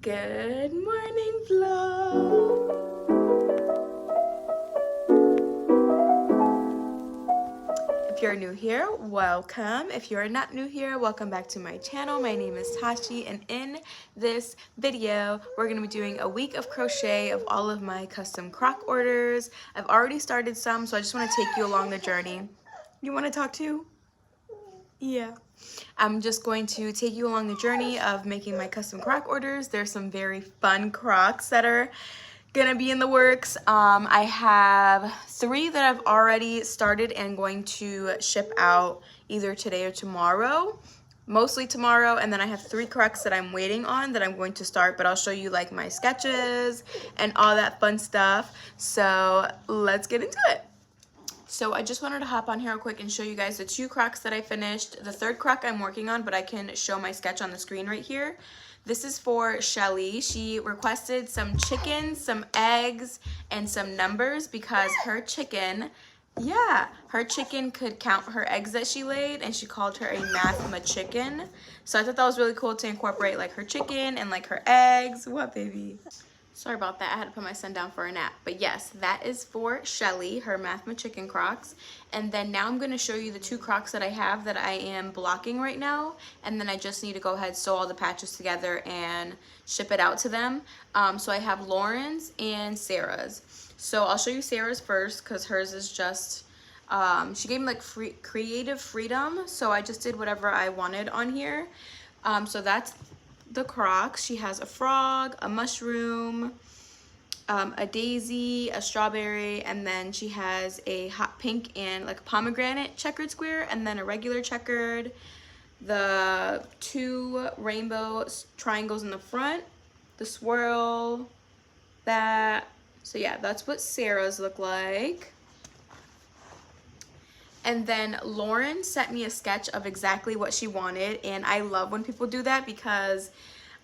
Good morning, vlog. If you're new here, welcome. If you're not new here, welcome back to my channel. My name is Tashi, and in this video, we're gonna be doing a week of crochet of all of my custom croc orders. I've already started some, so I just wanna take you along the journey. You wanna talk too? Yeah. I'm just going to take you along the journey of making my custom croc orders. There's some very fun crocs that are gonna be in the works. I have 3 that I've already started and going to ship out either today or tomorrow. Mostly tomorrow, and then I have 3 crocs that I'm waiting on that I'm going to start, but I'll show you like my sketches and all that fun stuff. So let's get into it. So I just wanted to hop on here real quick and show you guys the 2 crocs that I finished. The 3rd croc I'm working on, but I can show my sketch on the screen right here. This is for Shelly. She requested some chickens, some eggs, and some numbers because her chicken, her chicken could count her eggs that she laid, and she called her a math chicken. So I thought that was really cool to incorporate like her chicken and like her eggs. What, baby? Sorry about that, I had to put my son down for a nap. But yes, that is for Shelly, her Mathma Chicken Crocs. And then now I'm gonna show you the 2 Crocs that I have that I am blocking right now. And then I just need to go ahead, sew all the patches together and ship it out to them. So I have Lauren's and Sarah's. So I'll show you Sarah's first because hers is just, she gave me like creative freedom. So I just did whatever I wanted on here. So that's the Crocs. She has a frog, a mushroom, a daisy, a strawberry, and then she has a hot pink and like a pomegranate checkered square, and then a regular checkered, the 2 rainbow triangles in the front, the swirl, that. So yeah, that's what Sarah's look like. And then Lauren sent me a sketch of exactly what she wanted, and I love when people do that because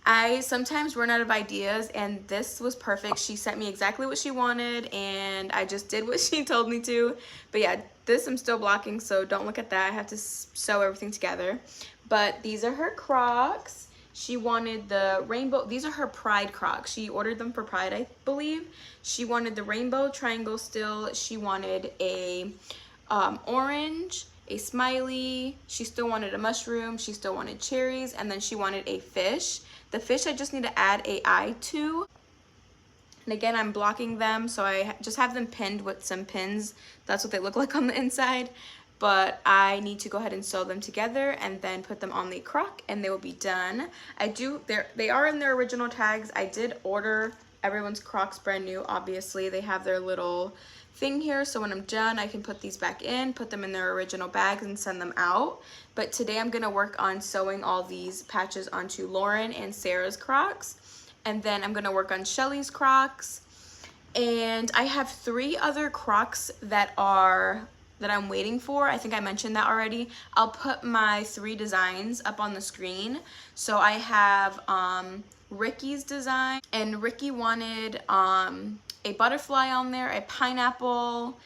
I sometimes run out of ideas, and this was perfect. She sent me exactly what she wanted, and I just did what she told me to. But yeah, this I'm still blocking, so don't look at that. I have to sew everything together. But these are her Crocs. She wanted the rainbow. These are her Pride Crocs. She ordered them for Pride, I believe. She wanted the rainbow triangle still. She wanted a orange, a smiley, she still wanted a mushroom, she still wanted cherries, and then she wanted a fish. The fish I just need to add a eye to. And again, I'm blocking them, so I just have them pinned with some pins. That's what they look like on the inside. But I need to go ahead and sew them together and then put them on the croc, and they will be done. They are in their original tags. I did order everyone's Crocs brand new, obviously. They have their little thing here, so when I'm done I can put these back in, put them in their original bags, and send them out. But today I'm gonna work on sewing all these patches onto Lauren and Sarah's Crocs, and then I'm gonna work on Shelly's Crocs. And I have 3 other Crocs that I'm waiting for. I think I mentioned that already. I'll put my 3 designs up on the screen. So I have Ricky's design, and Ricky wanted a butterfly on there, a pineapple,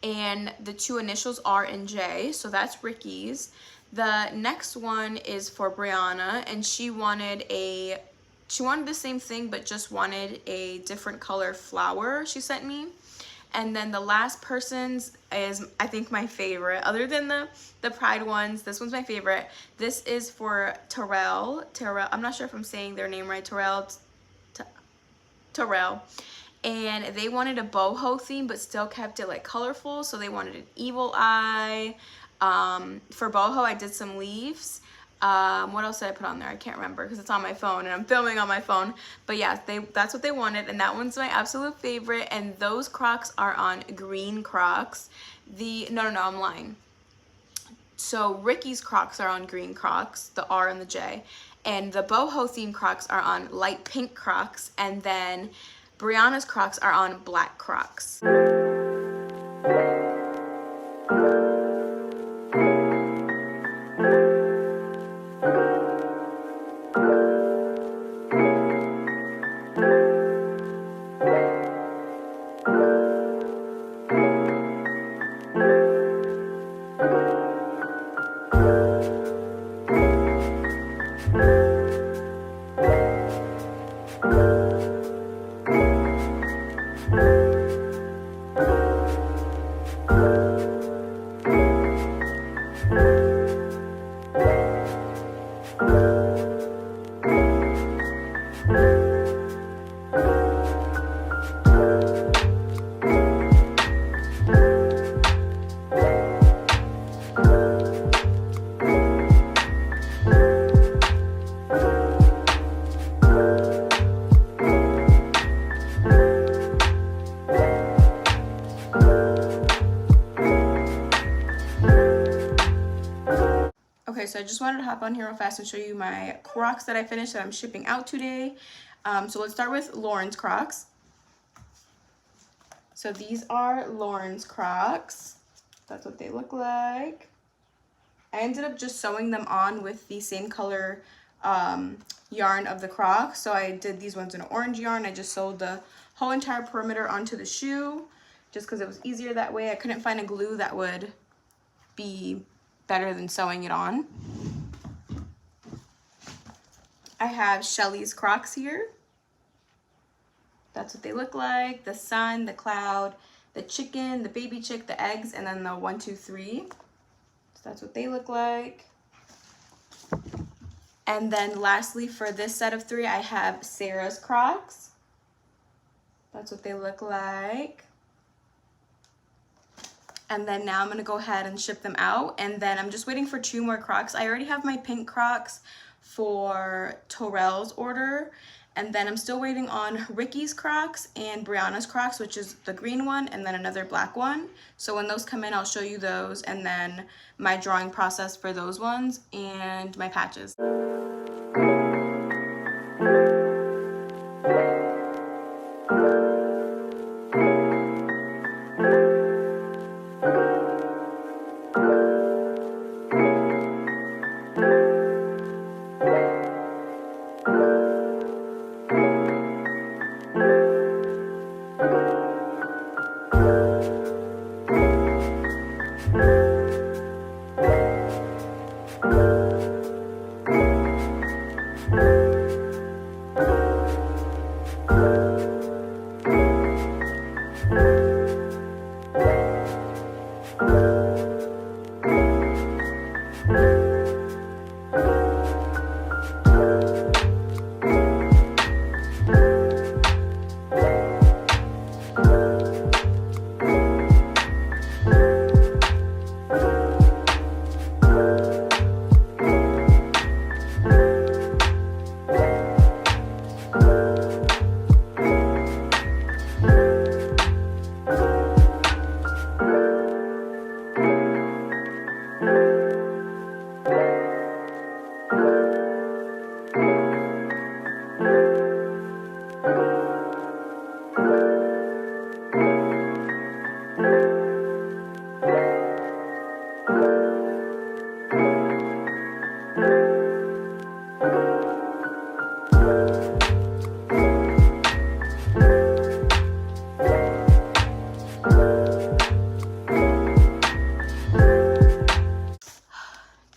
and the 2 initials R and J, so that's Ricky's. The next one is for Brianna, and she wanted the same thing but just wanted a different color flower she sent me. And then the last person's is, I think, my favorite. Other than the Pride ones, this one's my favorite. This is for Terrell. I'm not sure if I'm saying their name right. Terrell. And they wanted a boho theme but still kept it like colorful, so they wanted an evil eye. For boho I did some leaves. What else did I put on there? I can't remember because it's on my phone and I'm filming on my phone. But yeah, that's what they wanted, and that one's my absolute favorite. And those Crocs are on green Crocs. No, I'm lying. So Ricky's Crocs are on green Crocs, the R and the J, and the boho theme Crocs are on light pink Crocs, and then Brianna's Crocs are on black Crocs. Okay, so I just wanted to hop on here real fast and show you my Crocs that I finished that I'm shipping out today. So let's start with Lauren's Crocs. So these are Lauren's Crocs. That's what they look like. I ended up just sewing them on with the same color yarn of the Croc. So I did these ones in orange yarn. I just sewed the whole entire perimeter onto the shoe just because it was easier that way. I couldn't find a glue that would be better than sewing it on. I have Shelly's Crocs here. That's what they look like. The sun, the cloud, the chicken, the baby chick, the eggs, and then the 1, 2, 3. So that's what they look like. And then lastly, for this set of 3, I have Sarah's Crocs. That's what they look like. And then now I'm gonna go ahead and ship them out. And then I'm just waiting for 2 more Crocs. I already have my pink Crocs for Torel's order. And then I'm still waiting on Ricky's Crocs and Brianna's Crocs, which is the green one, and then another black one. So when those come in, I'll show you those, and then my drawing process for those ones, and my patches.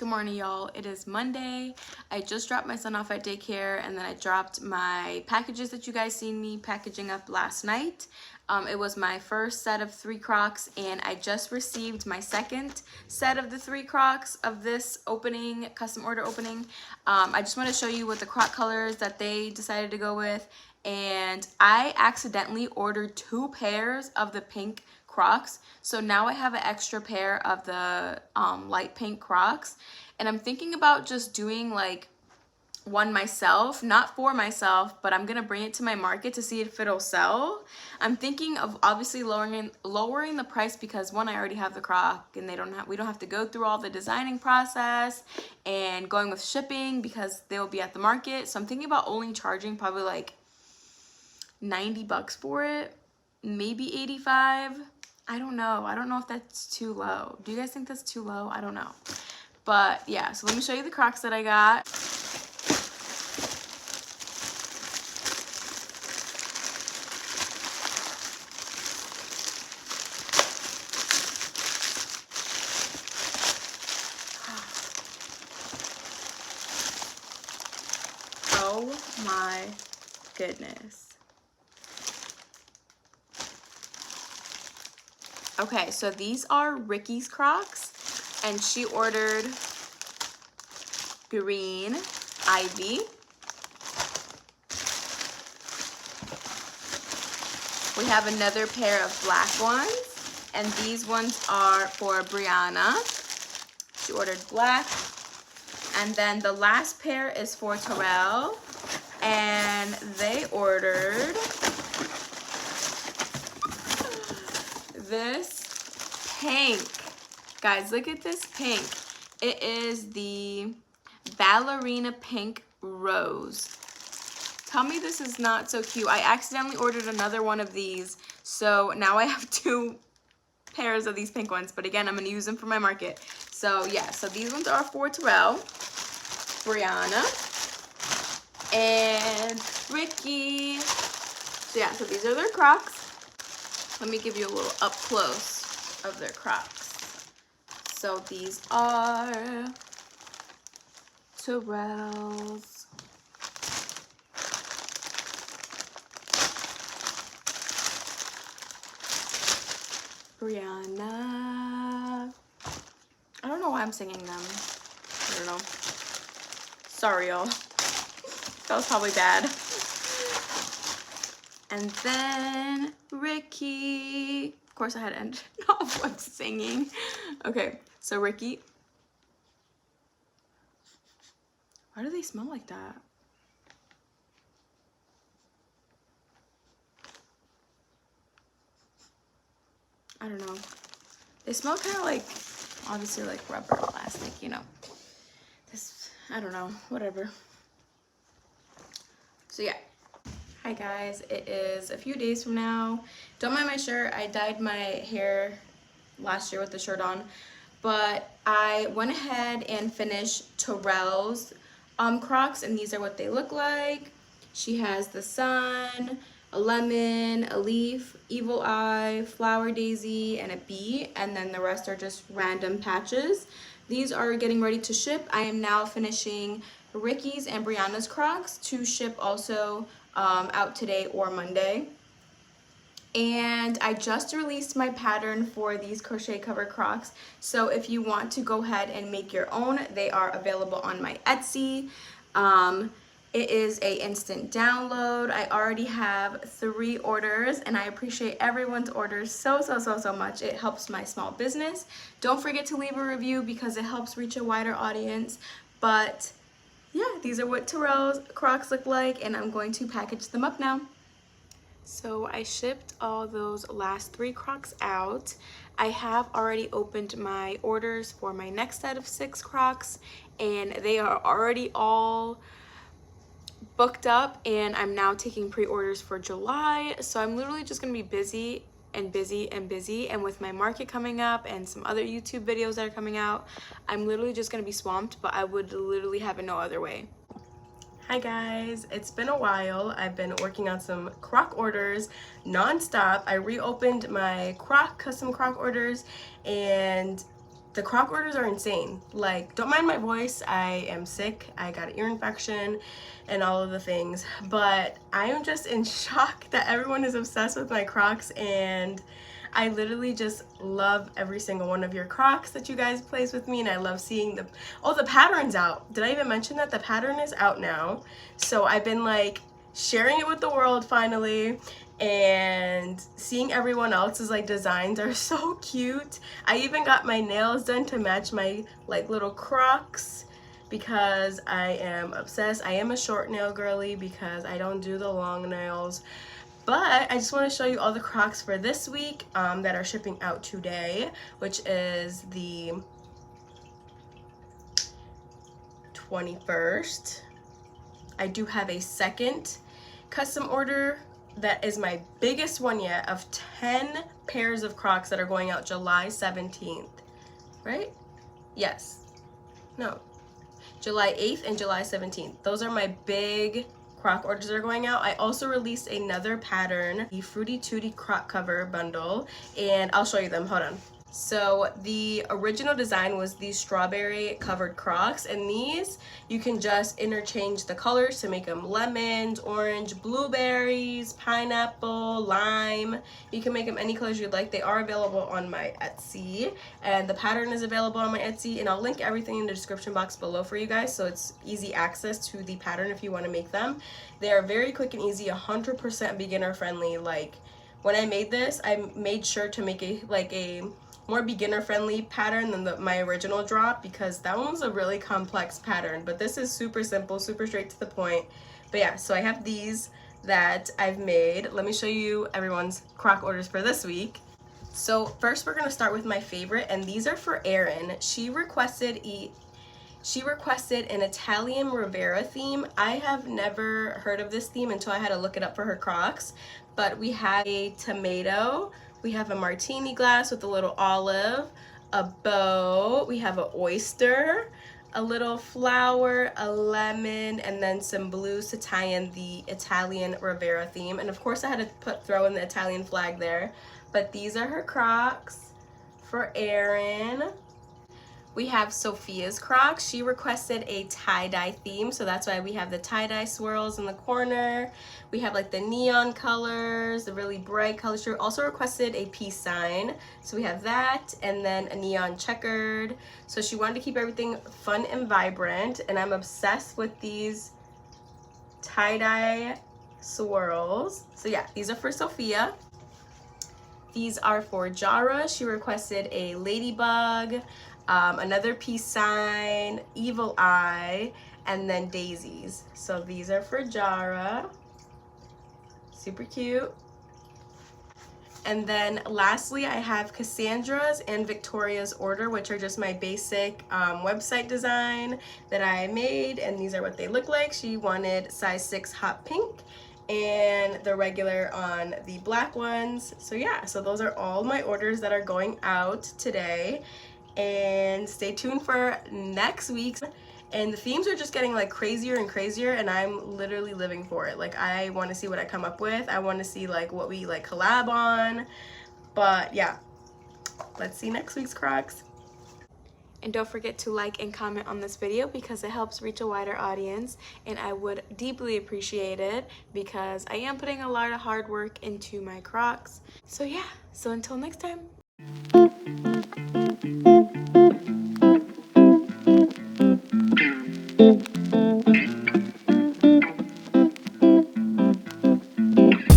Morning, y'all. It is Monday. I just dropped my son off at daycare, and then I dropped my packages that you guys seen me packaging up last night. It was my first set of 3 Crocs, and I just received my second set of the 3 Crocs of this opening, custom order opening. I just want to show you what the Croc colors that they decided to go with, and I accidentally ordered 2 pairs of the pink Crocs, so now I have an extra pair of the light pink Crocs, and I'm thinking about just doing like one myself, not for myself, but I'm gonna bring it to my market to see if it'll sell. I'm thinking of obviously lowering the price because one, I already have the Croc, and we don't have to go through all the designing process, and going with shipping because they will be at the market. So I'm thinking about only charging probably like 90 bucks for it, maybe 85. I don't know. I don't know if that's too low. Do you guys think that's too low? I don't know. But yeah, so let me show you the Crocs that I got. Oh my goodness. Okay, so these are Ricky's Crocs, and she ordered green ivy. We have another pair of black ones, and these ones are for Brianna. She ordered black. And then the last pair is for Terrell, and they ordered this pink. Guys, look at this pink. It is the ballerina pink rose. Tell me this is not so cute. I accidentally ordered another one of these, so now I have 2 pairs of these pink ones, but again, I'm going to use them for my market. So yeah, so these ones are for Terrell, Brianna, and Ricky. So yeah, so these are their Crocs. Let me give you a little up close of their Crocs. So these are Terrell's. Brianna. I don't know why I'm singing them. I don't know. Sorry, y'all. That was probably bad. And then Ricky. Of course, I had to end off with singing. Okay, so Ricky. Why do they smell like that? I don't know. They smell kind of like, obviously like rubber or plastic, you know. This, I don't know, whatever. So yeah. Hi guys, it is a few days from now. Don't mind my shirt. I dyed my hair last year with the shirt on. But I went ahead and finished Terrell's Crocs, and these are what they look like. She has the sun, a lemon, a leaf, evil eye, flower daisy, and a bee, and then the rest are just random patches. These are getting ready to ship. I am now finishing Ricky's and Brianna's Crocs to ship also out today or Monday. And I just released my pattern for these crochet cover Crocs, so if you want to go ahead and make your own, they are available on my Etsy. It is a instant download. I already have 3 orders, and I appreciate everyone's orders so much. It helps my small business. Don't forget to leave a review because it helps reach a wider audience. But yeah, these are what Terrell's Crocs look like, and I'm going to package them up now. So I shipped all those last 3 Crocs out. I have already opened my orders for my next set of 6 Crocs, and they are already all booked up, and I'm now taking pre-orders for July. So I'm literally just gonna be busy and busy and busy, and with my market coming up and some other YouTube videos that are coming out, I'm literally just gonna be swamped, but I would literally have it no other way. Hi guys, it's been a while. I've been working on some Croc orders non-stop. I reopened my custom Croc orders, and the Croc orders are insane. Like, don't mind my voice, I am sick, I got an ear infection and all of the things, but I am just in shock that everyone is obsessed with my Crocs, and I literally just love every single one of your Crocs that you guys place with me, and I love seeing the pattern's out. Did I even mention that the pattern is out now? So I've been like sharing it with the world finally, and seeing everyone else's like designs are so cute. I even got my nails done to match my like little Crocs because I am obsessed. I am a short nail girly because I don't do the long nails. But I just want to show you all the Crocs for this week that are shipping out today, which is the 21st. I do have a second custom order that is my biggest one yet of 10 pairs of Crocs that are going out July 17th, right? Yes. No. July 8th and July 17th. Those are my big Croc orders that are going out. I also released another pattern, the Fruity Tooty Croc cover bundle, and I'll show you them. Hold on. So the original design was these strawberry covered crocs, and these you can just interchange the colors to make them lemons, orange, blueberries, pineapple, lime. You can make them any colors you'd like. They are available on my Etsy, and the pattern is available on my Etsy, and I'll link everything in the description box below for you guys, so it's easy access to the pattern if you want to make them. They are very quick and easy, 100% beginner friendly. Like when I made this, I made sure to make a more beginner friendly pattern than my original drop, because that one was a really complex pattern, but this is super simple, super straight to the point. But yeah, so I have these that I've made. Let me show you everyone's croc orders for this week. So first we're going to start with my favorite, and these are for Erin. She requested an Italian Rivera theme. I have never heard of this theme until I had to look it up for her crocs, but we have a tomato, we have a martini glass with a little olive, a bow, we have an oyster, a little flower, a lemon, and then some blues to tie in the Italian Rivera theme. And of course I had to throw in the Italian flag there. But these are her crocs for Erin. We have Sophia's crocs. She requested a tie-dye theme, so that's why we have the tie-dye swirls in the corner. We have like the neon colors, the really bright colors. She also requested a peace sign, so we have that, and then a neon checkered. So she wanted to keep everything fun and vibrant, and I'm obsessed with these tie-dye swirls. So yeah, these are for Sophia. These are for Jara. She requested a ladybug, another peace sign, evil eye, and then daisies. So these are for Jara. Super cute. And then lastly, I have Cassandra's and Victoria's order, which are just my basic website design that I made, and these are what they look like. She wanted size 6 hot pink and the regular on the black ones. So yeah, so those are all my orders that are going out today, and stay tuned for next week's. And the themes are just getting like crazier and crazier, and I'm literally living for it. Like I want to see what I come up with. I want to see like what we like collab on. But yeah, let's see next week's crocs. And don't forget to like and comment on this video because it helps reach a wider audience, and I would deeply appreciate it because I am putting a lot of hard work into my crocs. So yeah, so until next time.